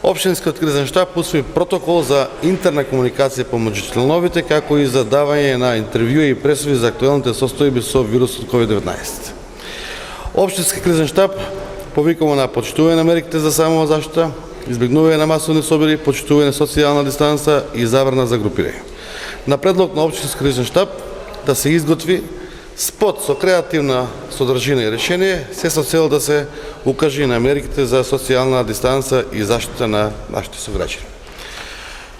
Општинскиот кризен штаб усвои протокол за интерна комуникација помеѓу членовите, како и за давање на интервјуи и пресуди за актуелните состојби со вирусот COVID-19. Општински кризен штаб повикува на почитување на мерките за самозаштита, избегнување на масовни собори, почитување на социјална дистанца и забрана за групирање. На предлог на Општински кризен штаб да се изготви спот со креативна содржина и решение, се со цел да се укаже на мерките за социјална дистанца и заштита на нашите сограѓани.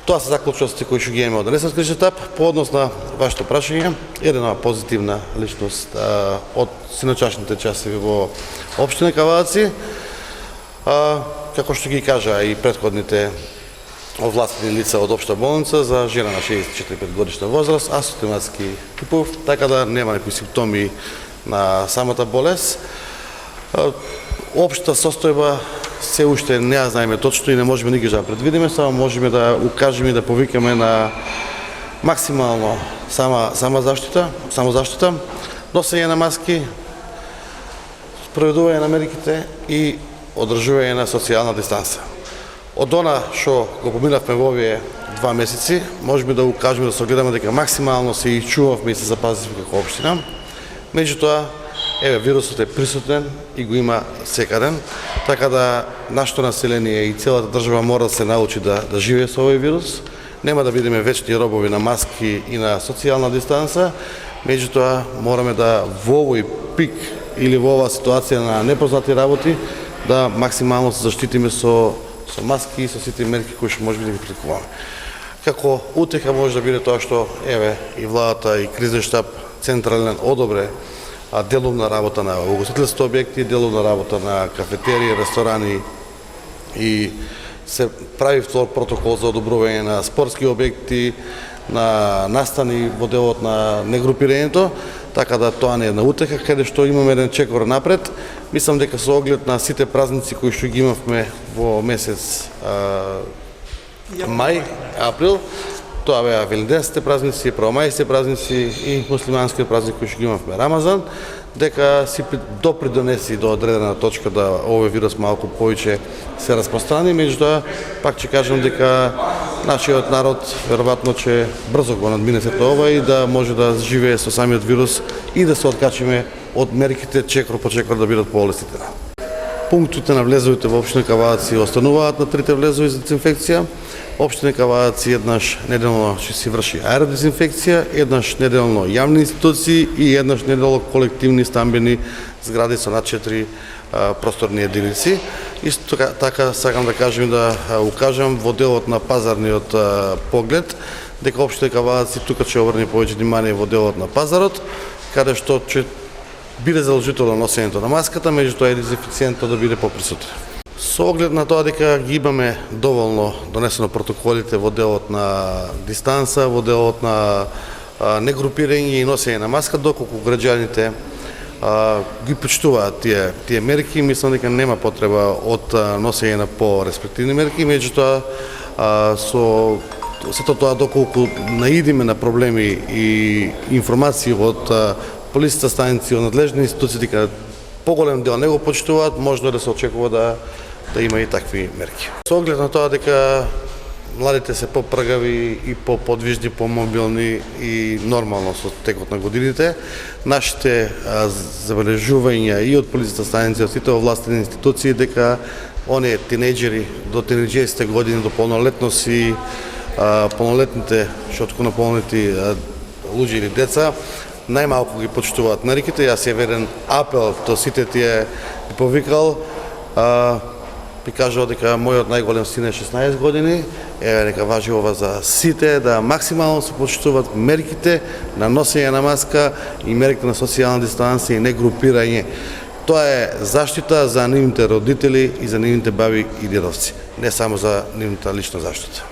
Тоа се заклучоците кои што ги имаме од денесниот кризен штаб. По однос на вашето прашање, една позитивна личност од синочашните часови во општина Кавааци, како што ги кажа и претходните овластени лица од општа болница, за жена на 64 годишна возраст, асимптоматски типов, така да нема некои симптоми на самата болест. Општа состојба се уште не ја знаеме точно и не можеме никога да предвидиме, само можеме да укажеме и да повикаме на максимално самозаштита, носење на маски, спроведување на мерките и одржување на социјална дистанца. Од она што го поминавме во овие 2 месеци, можеме да укажеме, да се огледаме дека максимално се чувавме и се запазивме како општина. Меѓутоа, вирусот е присутен и го има секаден, така да нашето население и целата држава мора да се научи да живее со овој вирус. Нема да бидеме вечни робови на маски и на социјална дистанца, меѓутоа мораме да во овој пик или во оваа ситуација на непознати работи да максимално се заштитиме со маски и со сите мерки кои што можеме да ги прикуваме. Како утеха може да биде тоа што и владата и кризен штаб централен одобре деловна работа на угостителски објекти, деловна работа на кафетерии, ресторани и се прави втор протокол за одобрување на спортски објекти, на настани во делот на негрупирањето, така да тоа не е на утеха, каде што имаме еден чекор напред. Мислам дека со оглед на сите празници кои што ги имавме во месец мај, април, тоа беа велиденските празници, правомајските празници и муслиманскиот празник кои што ги имавме Рамазан, дека си допридонеси до одредена точка да овој вирус малку повеќе се распространи, меѓутоа пак ќе кажам дека нашиот народ веројатно ќе брзо го надмине сето ова и да може да живее со самиот вирус и да се откачиме од мерките чекор по чекор да бидат поолеситени. Пунктите на влезовите во општина Кавааци остануваат на 3 влезови за дезинфекција. Општина Кавааци еднаш неделно ќе си врши аеродезинфекција, еднаш неделно јавни институции и еднаш неделно колективни стамбени згради со над 4 просторни единици. Исто така сакам да кажам да укажам во делот на пазарниот поглед дека општина Кавааци тука ќе обрне повеќе внимание во делот на пазарот, каде што ќе биде задолжително носењето на маската, меѓутоа и дезинфекцијентот да биде поприсутен. Со оглед на тоа дека ги имаме доволно донесено протоколите во делот на дистанца, во делот на негрупирање и носење на маска, доколку граѓаните ги почитуваат тие мерки, мислам дека нема потреба од носење на по-респективни мерки, меѓутоа со сето тоа доколку наидиме на проблеми и информации од полицијата станици, од надлежни институции дека поголем дел не го почитуваат, можно да се очекува да има и такви мерки. Со оглед на тоа дека младите се попргави и поподвижни, помобилни и нормално со текот на годините, нашите забележувања и од полицијата станици, од сите овластени институции дека оние тинејџери до тинејџерските години до полнолетност и полнолетните шотко наполнети луѓе или деца најмалку ги почитуваат мерките. Јас е верен апел до сите тие би повикал, би кажал дека мојот најголем син е 16 години, нека важи ова за сите, да максимално се почитуваат мерките на носење на маска и мерките на социјална дистанција и негрупирање. Тоа е заштита за нивните родители и за нивните баби и дедовци, не само за нивната лична заштита.